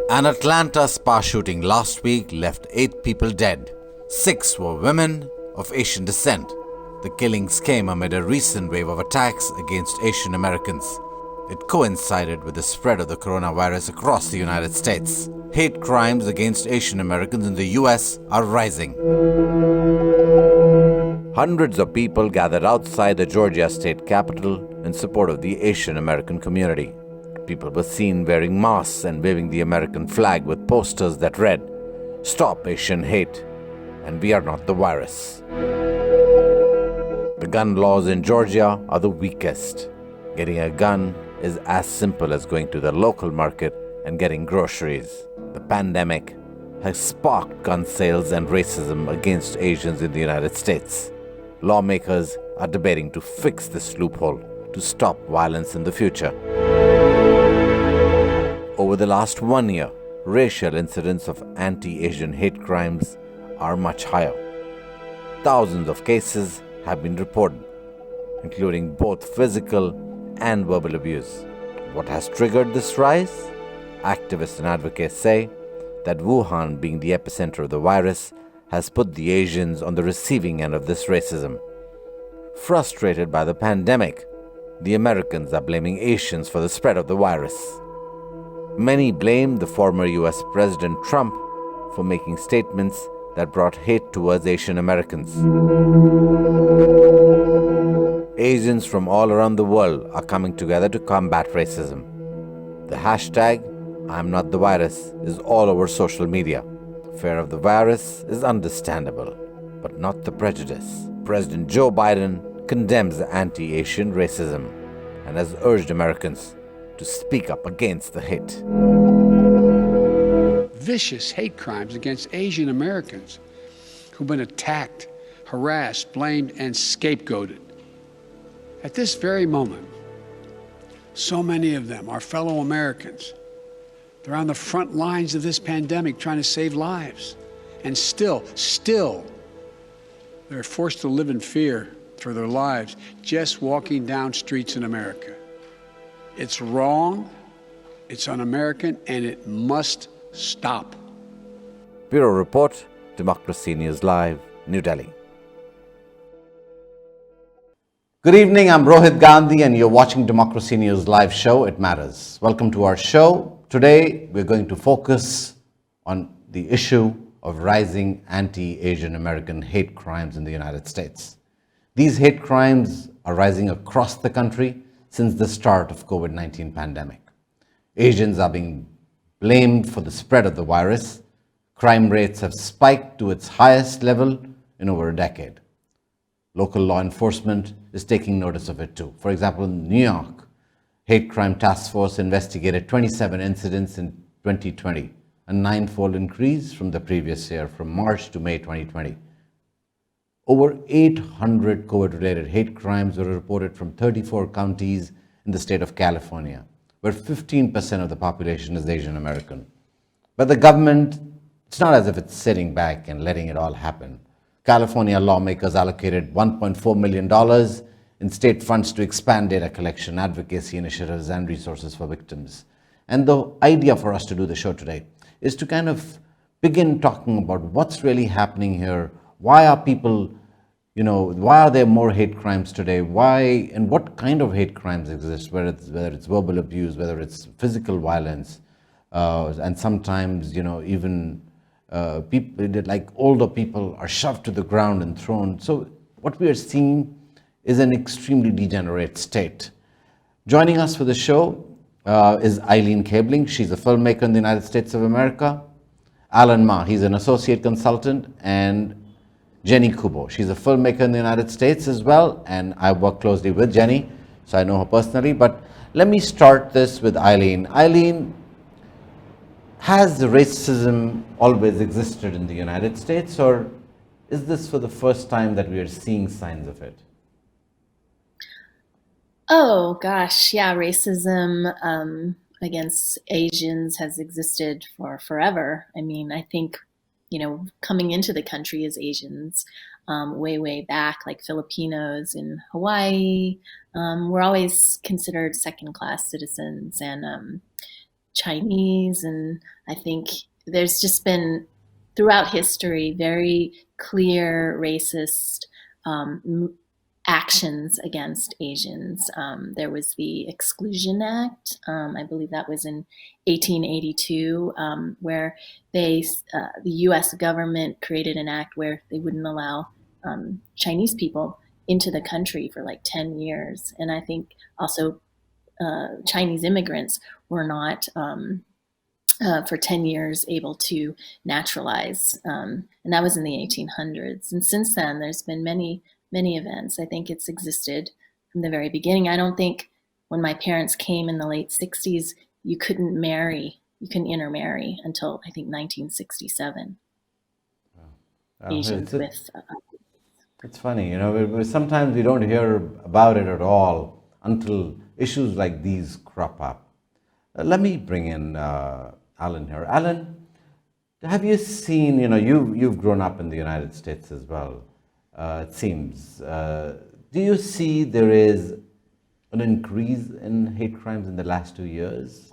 An Atlanta spa shooting last week left 8 people dead. 6 were women of Asian descent. The killings came amid a recent wave of attacks against Asian Americans. It coincided with the spread of the coronavirus across the United States. Hate crimes against Asian Americans in the US are rising. Hundreds of people gathered outside the Georgia state capitol in support of the Asian American community. People were seen wearing masks and waving the American flag with posters that read, "Stop Asian Hate," and "We are not the virus." The gun laws in Georgia are the weakest. Getting a gun is as simple as going to the local market and getting groceries. The pandemic has sparked gun sales and racism against Asians in the United States. Lawmakers are debating to fix this loophole to stop violence in the future. Over the last 1 year, racial incidents of anti-Asian hate crimes are much higher. Thousands of cases have been reported, including both physical and verbal abuse. What has triggered this rise? Activists and advocates say that Wuhan, being the epicenter of the virus, has put the Asians on the receiving end of this racism. Frustrated by the pandemic, the Americans are blaming Asians for the spread of the virus. Many blame the former US President Trump for making statements that brought hate towards Asian Americans. Asians from all around the world are coming together to combat racism. The hashtag "I'm not the virus" is all over social media. Fear of the virus is understandable, but not the prejudice. President Joe Biden condemns the anti-Asian racism and has urged Americans to speak up against the hate. Vicious hate crimes against Asian Americans who've been attacked, harassed, blamed, and scapegoated. At this very moment, so many of them are fellow Americans. They're on the front lines of this pandemic trying to save lives. And still, they're forced to live in fear for their lives just walking down streets in America. It's wrong, it's un-American, and it must stop. Bureau Report, Democracy News Live, New Delhi. Good evening, I'm Rohit Gandhi and you're watching Democracy News Live show, It Matters. Welcome to our show. Today we're going to focus on the issue of rising anti-Asian American hate crimes in the United States. These hate crimes are rising across the country since the start of COVID-19 pandemic. Asians are being blamed for the spread of the virus. Crime rates have spiked to its highest level in over a decade. Local law enforcement is taking notice of it too. For example, in New York, Hate Crime Task Force investigated 27 incidents in 2020, a 9-fold increase from the previous year, from March to May 2020. Over 800 COVID-related hate crimes were reported from 34 counties in the state of California, where 15% of the population is Asian American. But the government, it's not as if it's sitting back and letting it all happen. California lawmakers allocated $1.4 million in state funds to expand data collection, advocacy initiatives, and resources for victims. And the idea for us to do the show today is to kind of begin talking about what's really happening here. Why are people, why are there more hate crimes today? Why and what kind of hate crimes exist, whether it's verbal abuse, whether it's physical violence, and sometimes, even people, like older people, are shoved to the ground and thrown. So what we are seeing is an extremely degenerate state. Joining us for the show is Eileen Cabiling. She's a filmmaker in the United States of America. Alan Ma, he's an associate consultant, and Jenny Kubo. She's a filmmaker in the United States as well, and I work closely with Jenny, so I know her personally. But let me start this with Eileen. Eileen, has racism always existed in the United States, or is this for the first time that we are seeing signs of it? Oh gosh, yeah, racism against Asians has existed for forever. I mean, I think, coming into the country as Asians, way back, like Filipinos in Hawaii, were always considered second-class citizens, and Chinese, and I think there's just been throughout history very clear racist um, actions against Asians. There was the Exclusion Act, I believe that was in 1882, where the U.S. government created an act where they wouldn't allow Chinese people into the country for like 10 years. And I think also Chinese immigrants were not for 10 years able to naturalize. And that was in the 1800s. And since then, there's been many, many events. I think it's existed from the very beginning. I don't think when my parents came in the late 60s, you couldn't intermarry until I think 1967. Asians with it's funny, sometimes we don't hear about it at all until issues like these crop up. Let me bring in Alan here. Alan, have you seen, you've grown up in the United States as well, it seems. Do you see there is an increase in hate crimes in the last 2 years?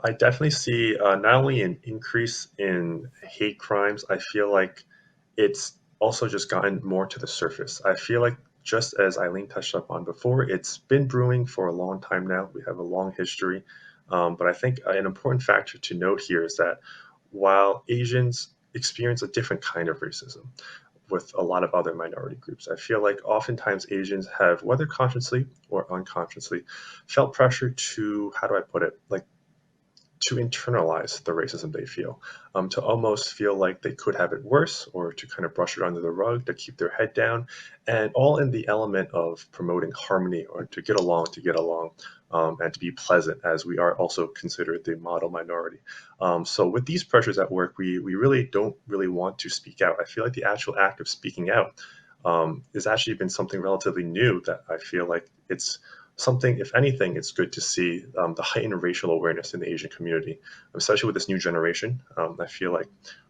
I definitely see not only an increase in hate crimes, I feel like it's also just gotten more to the surface. I feel like, just as Eileen touched up on before, it's been brewing for a long time now. We have a long history. But I think an important factor to note here is that while Asians experience a different kind of racism with a lot of other minority groups, I feel like oftentimes Asians have, whether consciously or unconsciously, felt pressure to, how do I put it, like to internalize the racism they feel, to almost feel like they could have it worse, or to kind of brush it under the rug, to keep their head down, and all in the element of promoting harmony, or to get along, and to be pleasant, as we are also considered the model minority. So with these pressures at work, we really don't really want to speak out. I feel like the actual act of speaking out has actually been something relatively new that I feel like it's something, if anything, it's good to see the heightened racial awareness in the Asian community, especially with this new generation. I feel like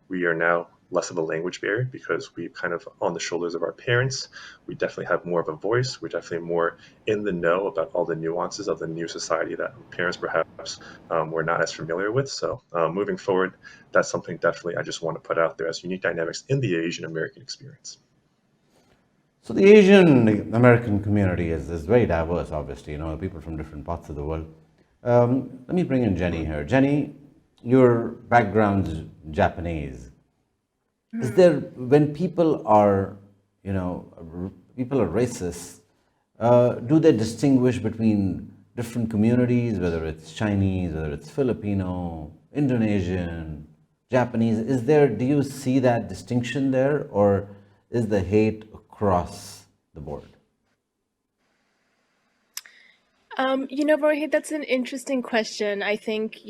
we are now less of a language barrier because we kind of on the shoulders of our parents. We definitely have more of a voice. We're definitely more in the know about all the nuances of the new society that parents perhaps were not as familiar with. So moving forward, that's something definitely I just want to put out there as unique dynamics in the Asian American experience. So the Asian American community is very diverse, obviously, people from different parts of the world. Let me bring in Jenny here. Jenny, your background's Japanese. Is there, when people are racist, do they distinguish between different communities, whether it's Chinese, whether it's Filipino, Indonesian, Japanese? Do you see that distinction there, or is the hate across the board? Rohit, that's an interesting question. I think,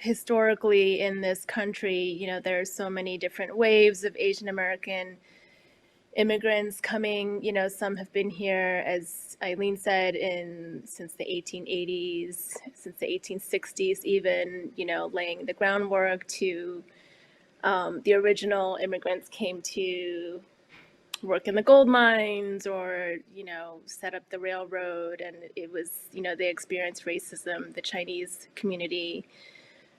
historically in this country, there are so many different waves of Asian American immigrants coming. Some have been here, as Eileen said, since the 1880s, since the 1860s, even, laying the groundwork to the original immigrants came to work in the gold mines or, set up the railroad. And it was, they experienced racism, the Chinese community,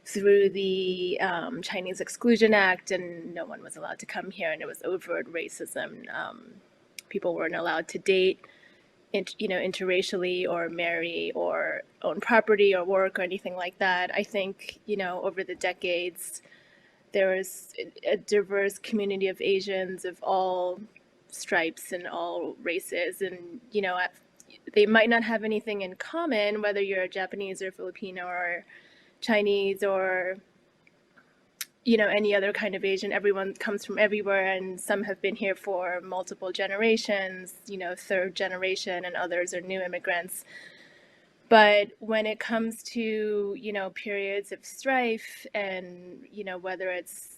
through the Chinese Exclusion Act, and no one was allowed to come here, and it was overt racism. People weren't allowed to date, interracially or marry or own property or work or anything like that. I think, over the decades, there was a diverse community of Asians of all stripes and all races, and they might not have anything in common, whether you're Japanese or Filipino or Chinese or any other kind of Asian. Everyone comes from everywhere, and some have been here for multiple generations, third generation, and others are new immigrants. But when it comes to periods of strife, and whether it's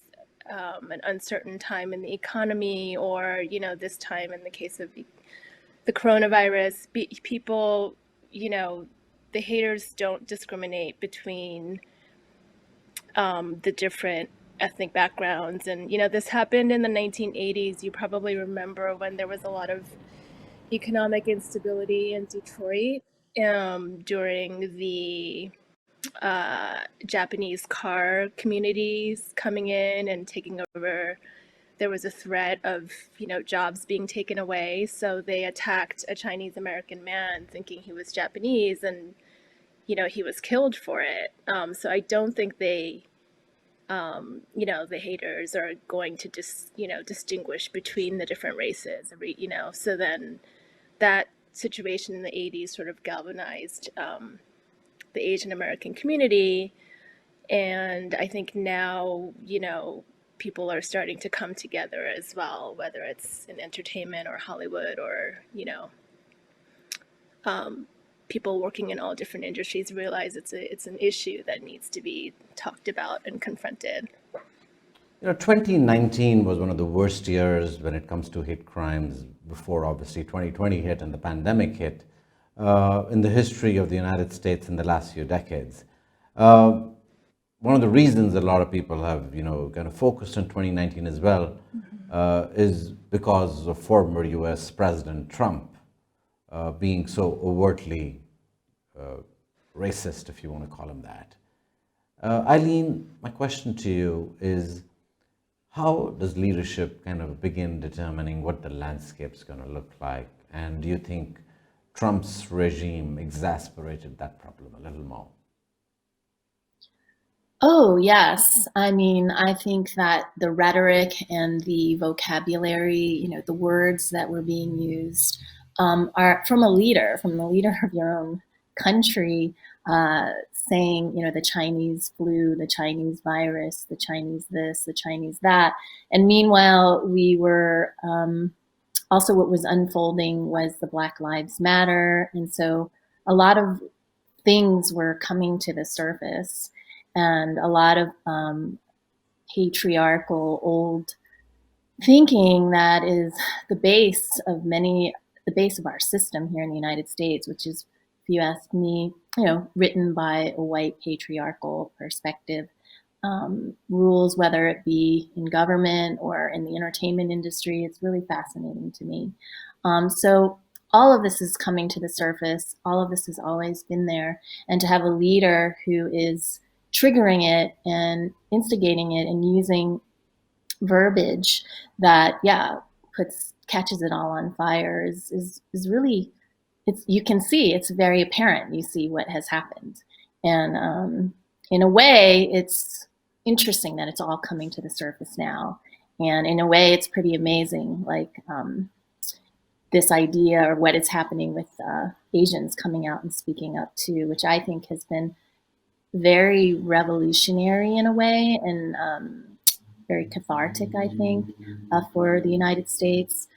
an uncertain time in the economy, or this time in the case of the coronavirus, people, the haters don't discriminate between the different ethnic backgrounds. And this happened in the 1980s. You probably remember when there was a lot of economic instability in Detroit, during the Japanese car communities coming in and taking over. There was a threat of, jobs being taken away. So they attacked a Chinese American man thinking he was Japanese, and, he was killed for it. So I don't think the haters are going to distinguish between the different races, so then that situation in the 80s sort of galvanized the Asian American community. And I think now, people are starting to come together as well, whether it's in entertainment or Hollywood or, people working in all different industries realize it's an issue that needs to be talked about and confronted. 2019 was one of the worst years when it comes to hate crimes before obviously 2020 hit and the pandemic hit in the history of the United States in the last few decades. One of the reasons a lot of people have, kind of focused on 2019 as well is because of former US President Trump being so overtly racist, if you want to call him that. Eileen, my question to you is, how does leadership kind of begin determining what the landscape's going to look like? And do you think Trump's regime exacerbated that problem a little more? Oh, yes. I mean, I think that the rhetoric and the vocabulary, the words that were being used are from the leader of your own country, saying, the Chinese flu, the Chinese virus, the Chinese this, the Chinese that. And meanwhile, we were also what was unfolding was the Black Lives Matter. And so a lot of things were coming to the surface, and a lot of patriarchal old thinking that is the base of our system here in the United States, which is, if you ask me, written by a white patriarchal perspective, rules, whether it be in government or in the entertainment industry. It's really fascinating to me. So all of this is coming to the surface. All of this has always been there. And to have a leader who is triggering it and instigating it and using verbiage that, catches it all on fire is really, you can see, it's very apparent. You see what has happened. And in a way, it's interesting that it's all coming to the surface now. And in a way, it's pretty amazing, like this idea or what is happening with Asians coming out and speaking up too, which I think has been very revolutionary in a way, and very cathartic, I think, for the United States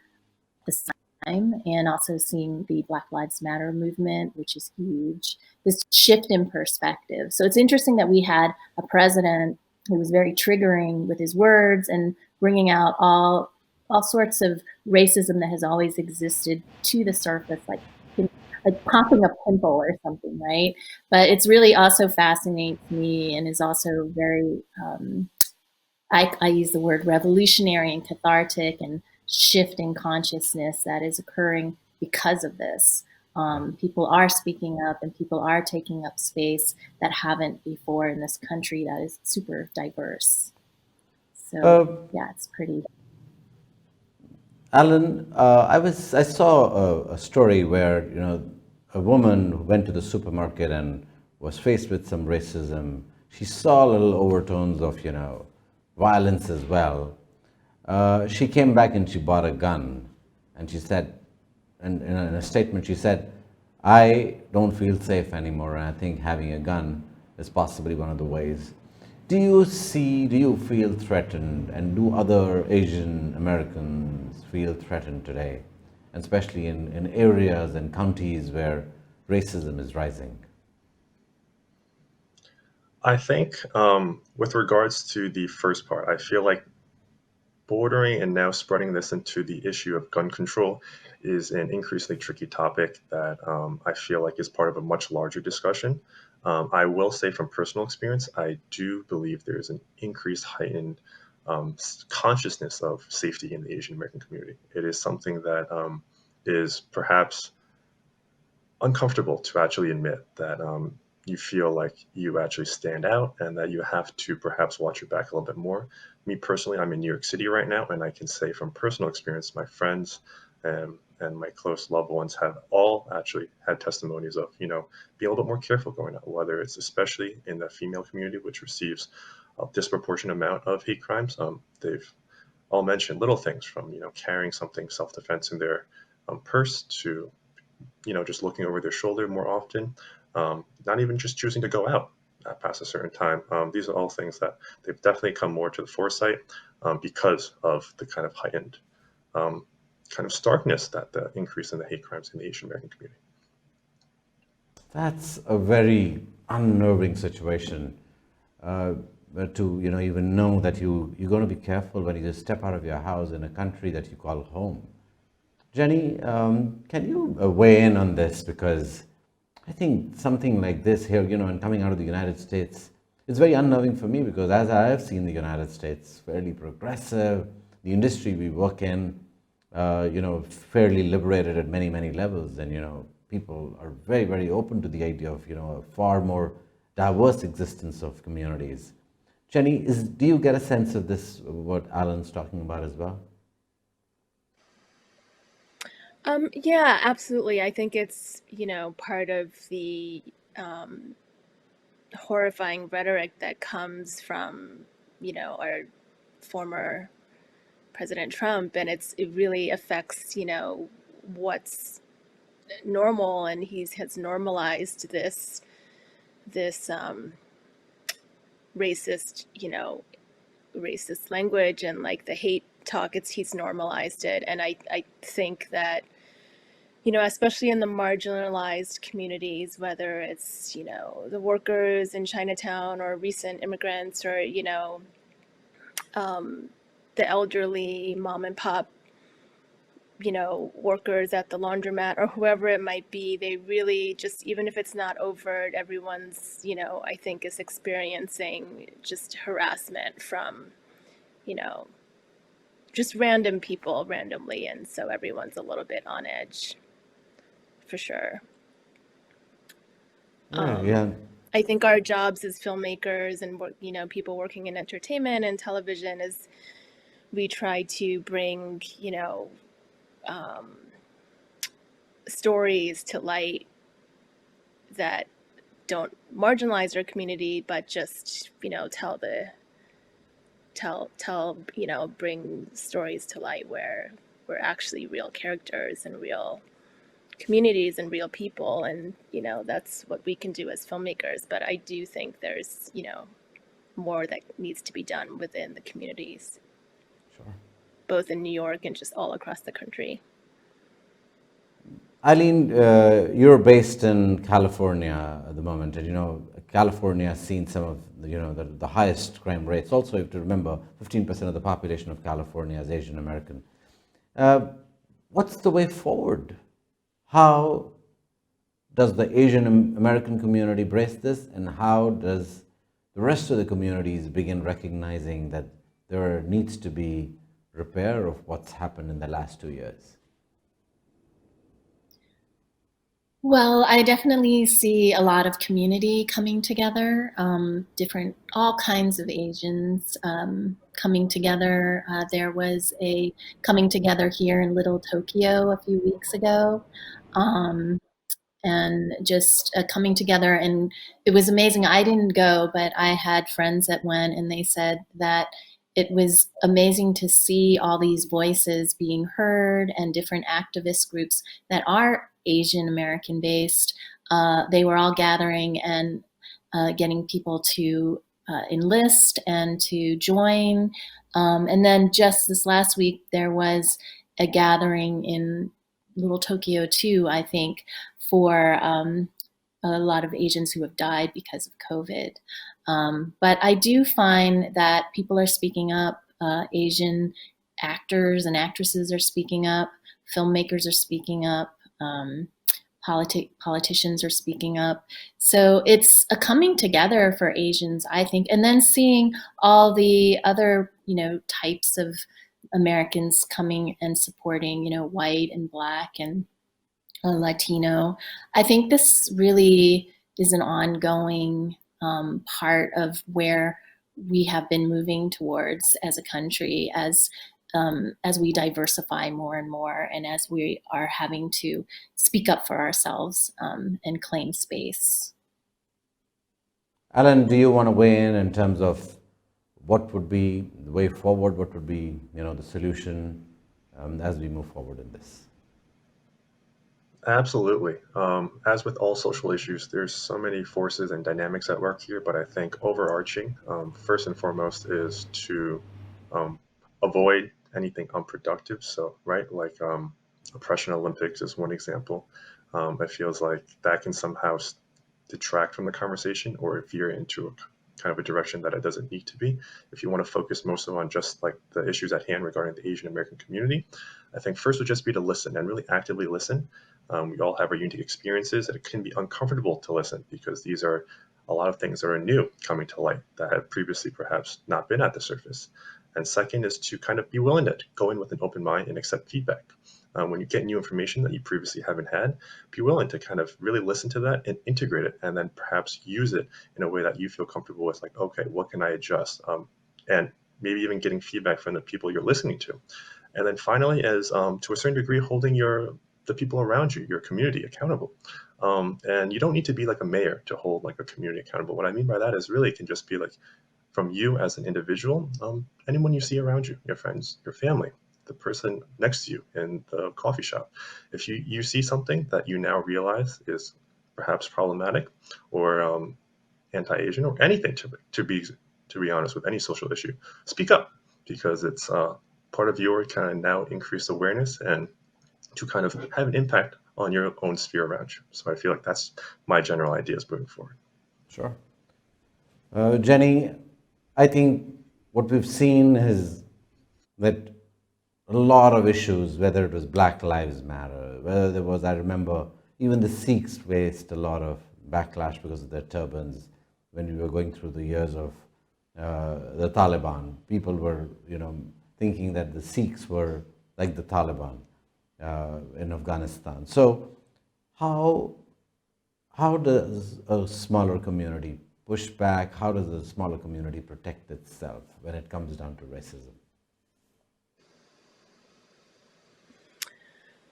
this time. And also seeing the Black Lives Matter movement, which is huge, this shift in perspective. So it's interesting that we had a president who was very triggering with his words and bringing out all sorts of racism that has always existed to the surface, like popping a pimple or something, right? But it's really also fascinates me and is also very, I use the word revolutionary and cathartic and shift in consciousness that is occurring because of this. People are speaking up and people are taking up space that haven't before in this country that is super diverse. So yeah, it's pretty. Alan, I saw a story where a woman who went to the supermarket and was faced with some racism. She saw little overtones of violence as well. She came back and she bought a gun, and she said, and in a statement she said, "I don't feel safe anymore, and I think having a gun is possibly one of the ways." Do you feel threatened, and do other Asian Americans feel threatened today, especially in areas and counties where racism is rising? I think with regards to the first part, I feel like bordering and now spreading this into the issue of gun control is an increasingly tricky topic that I feel like is part of a much larger discussion. I will say from personal experience, I do believe there's an increased heightened consciousness of safety in the Asian American community. It is something that is perhaps uncomfortable to actually admit that you feel like you actually stand out and that you have to perhaps watch your back a little bit more. Me personally, I'm in New York City right now, and I can say from personal experience, my friends and my close loved ones have all actually had testimonies of, being a little bit more careful going out, whether it's especially in the female community, which receives a disproportionate amount of hate crimes. They've all mentioned little things from, carrying something self-defense in their purse to just looking over their shoulder more often, not even just choosing to go out past a certain time. These are all things that they've definitely come more to the foresight because of the kind of heightened kind of starkness that the increase in the hate crimes in the Asian American community. That's a very unnerving situation. To even know that you're going to be careful when you just step out of your house in a country that you call home. Jenny, can you weigh in on this? Because I think something like this here, and coming out of the United States, it's very unnerving for me because as I have seen the United States, fairly progressive, the industry we work in, fairly liberated at many, many levels. And, people are very, very open to the idea of, a far more diverse existence of communities. Jenny, do you get a sense of this, what Alan's talking about as well? Yeah, absolutely. I think it's, part of the horrifying rhetoric that comes from, our former President Trump, and it really affects, what's normal, and has normalized this racist, racist language and like the hate talk. He's normalized it, and I think that, especially in the marginalized communities, whether it's, the workers in Chinatown or recent immigrants or, the elderly mom and pop, workers at the laundromat or whoever it might be, they really just, even if it's not overt, everyone's, I think is experiencing just harassment from, just random people randomly. And so everyone's a little bit on edge, for sure. Yeah. I think our jobs as filmmakers and, people working in entertainment and television is we try to bring, stories to light that don't marginalize our community, but just, bring stories to light where we're actually real characters and real communities and real people. And, that's what we can do as filmmakers. But I do think there's, more that needs to be done within the communities. Sure. Both in New York and just all across the country. Eileen, you're based in California at the moment, and California has seen some of the highest crime rates. Also, you have to remember, 15% of the population of California is Asian American. What's the way forward? How does the Asian American community brace this, and how does the rest of the communities begin recognizing that there needs to be repair of what's happened in the last 2 years? Well, I definitely see a lot of community coming together, all kinds of Asians coming together. There was a coming together here in Little Tokyo a few weeks ago, and just coming together, and it was amazing. I didn't go, but I had friends that went, and they said that it was amazing to see all these voices being heard and different activist groups that are Asian American based. They were all gathering and getting people to enlist and to join. And then just this last week, there was a gathering in Little Tokyo too, I think, for a lot of Asians who have died because of COVID. But I do find that people are speaking up. Asian actors and actresses are speaking up. Filmmakers are speaking up. Politicians are speaking up. So it's a coming together for Asians, I think. And then seeing all the other, types of Americans coming and supporting, white and black and Latino. I think this really is an ongoing part of where we have been moving towards as a country, as we diversify more and more, and as we are having to speak up for ourselves and claim space. Alan, do you want to weigh in terms of what would be the way forward? What would be, the solution as we move forward in this? Absolutely. As with all social issues, there's so many forces and dynamics at work here, but I think overarching, first and foremost, is to um, avoid anything unproductive. So, right, like oppression Olympics is one example. It feels like that can somehow detract from the conversation or veer into a kind of a direction that it doesn't need to be. If you want to focus most on just like the issues at hand regarding the Asian American community, I think first would just be to listen and really actively listen. We all have our unique experiences, and it can be uncomfortable to listen because these are a lot of things that are new coming to light that have previously perhaps not been at the surface. And second is to kind of be willing to go in with an open mind and accept feedback. When you get new information that you previously haven't had, be willing to kind of really listen to that and integrate it, and then perhaps use it in a way that you feel comfortable with, like, okay, what can I adjust? And maybe even getting feedback from the people you're listening to. And then finally, as to a certain degree, holding the people around you, your community, accountable. And you don't need to be like a mayor to hold like a community accountable. What I mean by that is really it can just be like from you as an individual, anyone you see around you, your friends, your family, the person next to you in the coffee shop. If you see something that you now realize is perhaps problematic or anti-Asian or anything to be honest with any social issue, speak up because it's part of your kind of now increased awareness and to kind of have an impact on your own sphere around you. So I feel like that's my general ideas moving forward. Sure. Jenny, I think what we've seen is that a lot of issues, whether it was Black Lives Matter, whether there was, I remember, even the Sikhs faced a lot of backlash because of their turbans when we were going through the years of the Taliban. People were, thinking that the Sikhs were like the Taliban in Afghanistan. So how does a smaller community push back? How does a smaller community protect itself when it comes down to racism?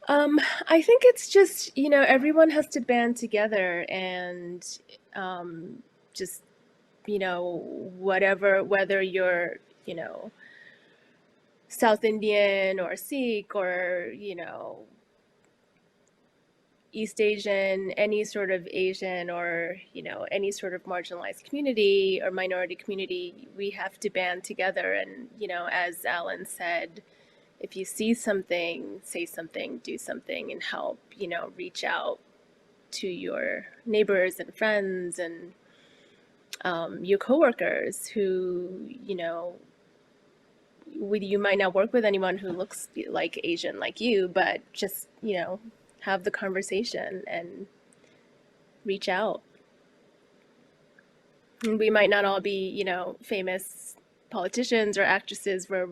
I think it's just, everyone has to band together and just, whether you're, South Indian or Sikh or, East Asian, any sort of Asian or, any sort of marginalized community or minority community, we have to band together. And, as Alan said, if you see something, say something, do something, and help, reach out to your neighbors and friends and your coworkers who, you might not work with anyone who looks like Asian like you, but just, have the conversation and reach out. And we might not all be, famous politicians or actresses where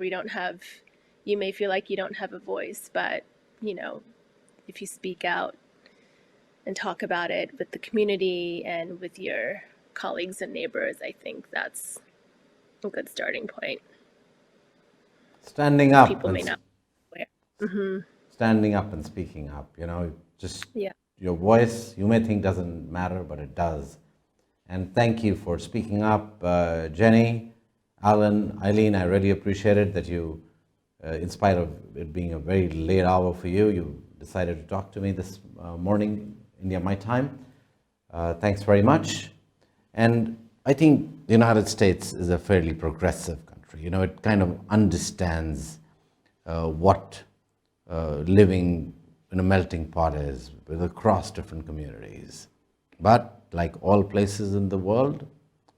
you may feel like you don't have a voice, but, if you speak out and talk about it with the community and with your colleagues and neighbors, I think that's a good starting point. Standing up. People may not be aware. Standing up and speaking up, just Yeah. your voice, you may think doesn't matter, but it does. And thank you for speaking up, Jenny, Alan, Eileen. I really appreciate it that you, in spite of it being a very late hour for you, you decided to talk to me this morning, India my time. Thanks very much. And I think the United States is a fairly progressive country. It kind of understands what living in a melting pot is with across different communities. But like all places in the world,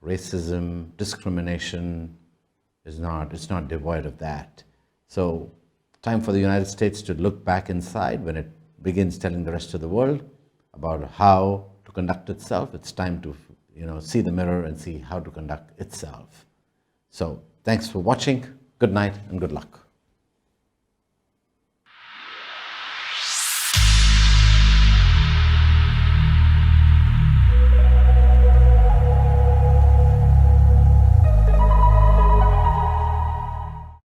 racism, discrimination it's not devoid of that. So time for the United States to look back inside when it begins telling the rest of the world about how to conduct itself. It's time to see the mirror and see how to conduct itself. So thanks for watching. Good night and good luck.